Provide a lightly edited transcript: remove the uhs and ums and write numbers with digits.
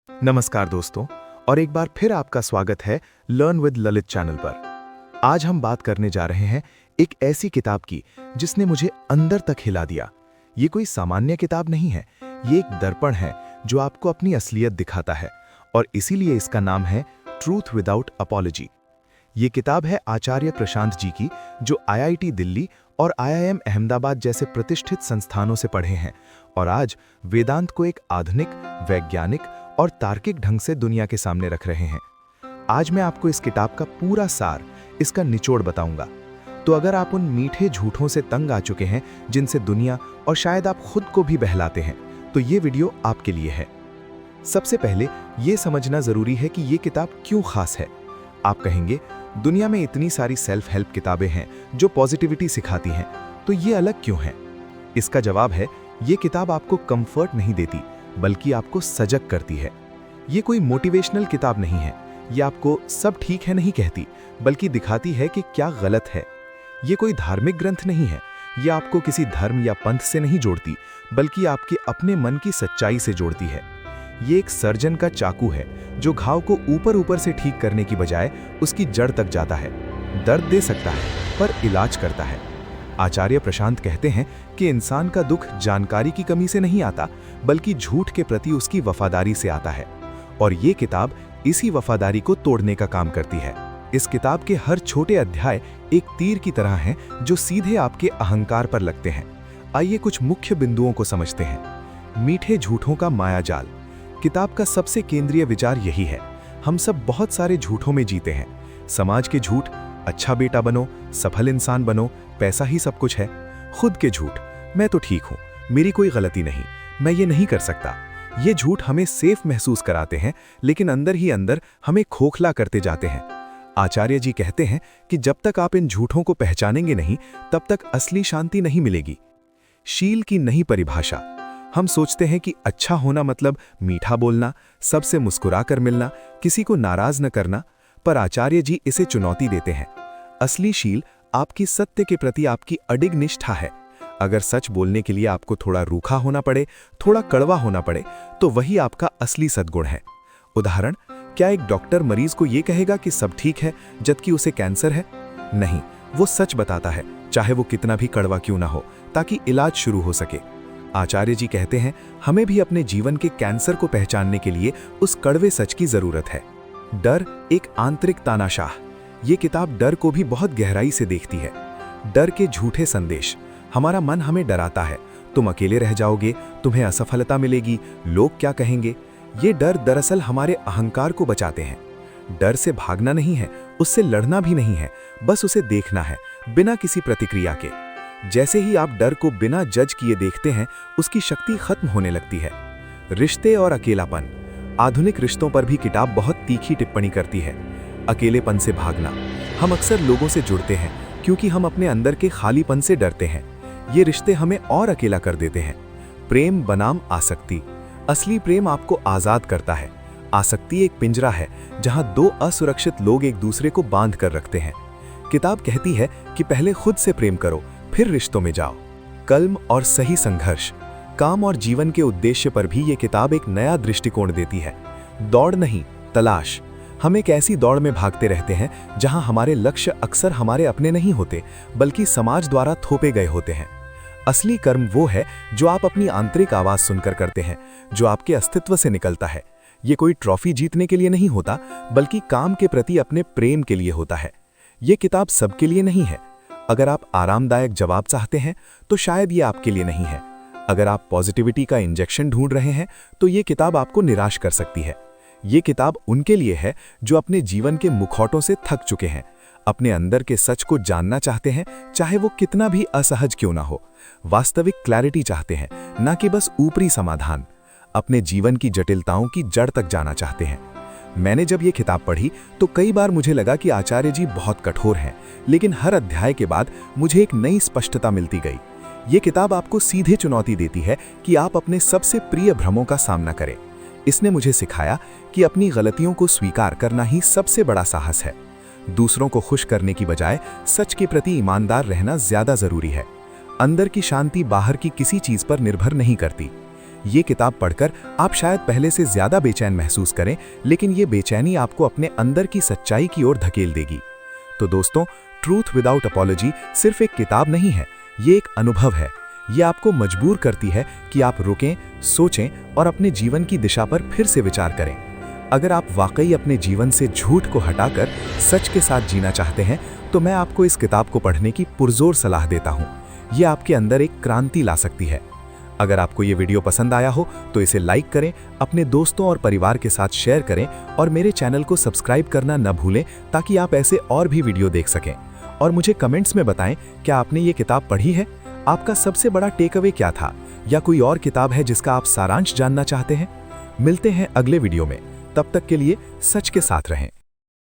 नमस्कार दोस्तों, और एक बार फिर आपका स्वागत है लर्न विद ललित चैनल पर। आज हम बात करने जा रहे हैं एक ऐसी किताब की जिसने मुझे अंदर तक हिला दिया। ये कोई सामान्य किताब नहीं है, ये एक दर्पण है जो आपको अपनी असलियत दिखाता है, और इसीलिए इसका नाम है ट्रूथ विदाउट अपॉलजी। ये किताब है आचार्य प्रशांत जी की, जो IIT दिल्ली और IIM अहमदाबाद जैसे प्रतिष्ठित संस्थानों से पढ़े हैं और आज वेदांत को एक आधुनिक, वैज्ञानिक और तार्किक ढंग से दुनिया के सामने रख रहे हैं। आज मैं आपको इस किताब का पूरा सार, इसका निचोड़ बताऊंगा। तो अगर आप उन मीठे झूठों से तंग आ चुके हैं जिनसे दुनिया और शायद आप खुद को भी बहलाते हैं, तो ये वीडियो आपके लिए है। सबसे पहले ये समझना जरूरी है कि ये किताब क्यों खास है। आप कहेंगे, दुनिया में इतनी सारी सेल्फ हेल्प किताबें हैं जो पॉजिटिविटी सिखाती हैं, तो ये अलग क्यों है? इसका जवाब है, ये किताब आपको कंफर्ट नहीं देती, बल्कि आपको सजग करती है। ये कोई मोटिवेशनल किताब नहीं है, ये आपको सब ठीक है नहीं कहती, बल्कि दिखाती है कि क्या गलत है। ये कोई धार्मिक ग्रंथ नहीं है, ये आपको किसी धर्म या पंथ से नहीं जोड़ती, बल्कि आपके अपने मन की सच्चाई से जोड़ती है। ये एक सर्जन का चाकू है जो घाव को ऊपर ऊपर से ठीक करने की बजाय उसकी जड़ तक जाता है। दर्द दे सकता है, पर इलाज करता है। आचार्य प्रशांत कहते हैं कि इंसान का दुख जानकारी की कमी से नहीं आता, बल्कि झूठ के प्रति उसकी वफादारी से आता है, और ये किताब इसी वफादारी को तोड़ने का काम करती है। इस किताब के हर छोटे अध्याय एक तीर की तरह हैं जो सीधे आपके अहंकार पर लगते हैं। आइए कुछ मुख्य बिंदुओं को समझते हैं। मीठे झूठों का मायाजाल। किताब का सबसे केंद्रीय विचार यही है। हम सब बहुत सारे झूठों में जीते हैं। समाज के झूठ, अच्छा बेटा बनो, सफल इंसान बनो, पैसा ही सब कुछ है। खुद के झूठ, मैं तो ठीक हूं, मेरी कोई गलती नहीं, मैं ये नहीं कर सकता। ये झूठ हमें सेफ महसूस कराते हैं, लेकिन अंदर ही अंदर हमें खोखला करते जाते हैं। आचार्य जी कहते हैं कि जब तक आप इन झूठों को पहचानेंगे नहीं, तब तक असली शांति नहीं मिलेगी। शील की नई परिभाषा। हम सोचते हैं कि अच्छा होना मतलब मीठा बोलना, सबसे मुस्कुराकर मिलना, किसी को नाराज न करना, पर आचार्य जी इसे चुनौती देते हैं। असली शील आपकी सत्य के प्रति आपकी अडिग निष्ठा है। अगर सच बोलने के लिए आपको थोड़ा रूखा होना पड़े, थोड़ा कड़वा होना पड़े, तो वही आपका असली सद्गुण है। उदाहरण, क्या एक डॉक्टर मरीज को यह कहेगा कि सब ठीक है जबकि उसे कैंसर है? नहीं, वो सच बताता है, चाहे वो कितना भी कड़वा क्यों ना हो, ताकि इलाज शुरू हो सके। आचार्य जी कहते हैं, हमें भी अपने जीवन के कैंसर को पहचानने के लिए उस कड़वे सच की जरूरत है। डर एक आंतरिक तानाशाह। ये किताब डर को भी बहुत गहराई से देखती है। डर के झूठे संदेश। हमारा मन हमें डराता है, तुम अकेले रह जाओगे, तुम्हें असफलता मिलेगी, लोग क्या कहेंगे। ये डर दरअसल हमारे अहंकार को बचाते हैं। डर से भागना नहीं है, उससे लड़ना भी नहीं है, बस उसे देखना है, बिना किसी प्रतिक्रिया के। जैसे ही आप डर को बिना जज किए देखते हैं, उसकी शक्ति खत्म होने लगती है। रिश्ते और अकेलापन। आधुनिक रिश्तों पर भी किताब बहुत तीखी टिप्पणी करती है। अकेलेपन से भागना। हम अक्सर लोगों से जुड़ते हैं क्योंकि हम अपने अंदर के खालीपन से डरते हैं। ये रिश्ते हमें और अकेला कर देते हैं। प्रेम बनाम आसक्ति। असली प्रेम आपको आजाद करता है। आसक्ति एक पिंजरा है जहां दो असुरक्षित लोग एक दूसरे को बांध कर रखते हैं। किताब कहती है कि पहले खुद से प्रेम करो, फिर रिश्तों में जाओ। कल्म और सही संघर्ष। काम और जीवन के उद्देश्य पर भी ये किताब एक नया दृष्टिकोण देती है। दौड़ नहीं, तलाश। हम एक ऐसी दौड़ में भागते रहते हैं जहां हमारे लक्ष्य अक्सर हमारे अपने नहीं होते, बल्कि समाज द्वारा थोपे गए होते हैं। असली कर्म वो है जो आप अपनी आंतरिक आवाज सुनकर करते हैं, जो आपके अस्तित्व से निकलता है। ये कोई ट्रॉफी जीतने के लिए नहीं होता, बल्कि काम के प्रति अपने प्रेम के लिए होता है। ये किताब सबके लिए नहीं है। अगर आप आरामदायक जवाब चाहते हैं, तो शायद ये आपके लिए नहीं है। अगर आप पॉजिटिविटी का इंजेक्शन ढूंढ रहे हैं, तो ये किताब आपको निराश कर सकती है। ये किताब उनके लिए है जो अपने जीवन के मुखौटों से थक चुके हैं, अपने अंदर के सच को जानना चाहते हैं, चाहे वो कितना भी असहज क्यों ना हो। वास्तविक क्लैरिटी चाहते हैं, ना कि बस ऊपरी समाधान। अपने जीवन की जटिलताओं की जड़ तक जाना चाहते हैं। मैंने जब ये किताब पढ़ी तो कई बार मुझे लगा कि आचार्य जी बहुत कठोर हैं, लेकिन हर अध्याय के बाद मुझे एक नई स्पष्टता मिलती गई। ये किताब आपको सीधे चुनौती देती है कि आप अपने सबसे प्रिय भ्रमों का सामना करें। इसने मुझे सिखाया कि अपनी गलतियों को स्वीकार करना ही सबसे बड़ा साहस है। दूसरों को खुश करने की बजाय सच के प्रति ईमानदार रहना ज्यादा जरूरी है। अंदर की शांति बाहर की किसी चीज पर निर्भर नहीं करती। ये किताब पढ़कर आप शायद पहले से ज्यादा बेचैन महसूस करें, लेकिन ये बेचैनी आपको अपने अंदर की सच्चाई की ओर धकेल देगी। तो दोस्तों, ट्रूथ विदाउट अपॉलॉजी सिर्फ एक किताब नहीं है, ये एक अनुभव है। ये आपको मजबूर करती है कि आप रुकें, सोचें और अपने जीवन की दिशा पर फिर से विचार करें। अगर आप वाकई अपने जीवन से झूठ को हटाकर सच के साथ जीना चाहते हैं, तो मैं आपको इस किताब को पढ़ने की पुरजोर सलाह देता हूँ। ये आपके अंदर एक क्रांति ला सकती है। अगर आपको ये वीडियो पसंद आया हो तो इसे लाइक करें, अपने दोस्तों और परिवार के साथ शेयर करें और मेरे चैनल को सब्सक्राइब करना न भूलें, ताकि आप ऐसे और भी वीडियो देख सकें। और मुझे कमेंट्स में बताएं, क्या आपने ये किताब पढ़ी है? आपका सबसे बड़ा टेक अवे क्या था? या कोई और किताब है जिसका आप सारांश जानना चाहते हैं? मिलते हैं अगले वीडियो में। तब तक के लिए सच के साथ रहें।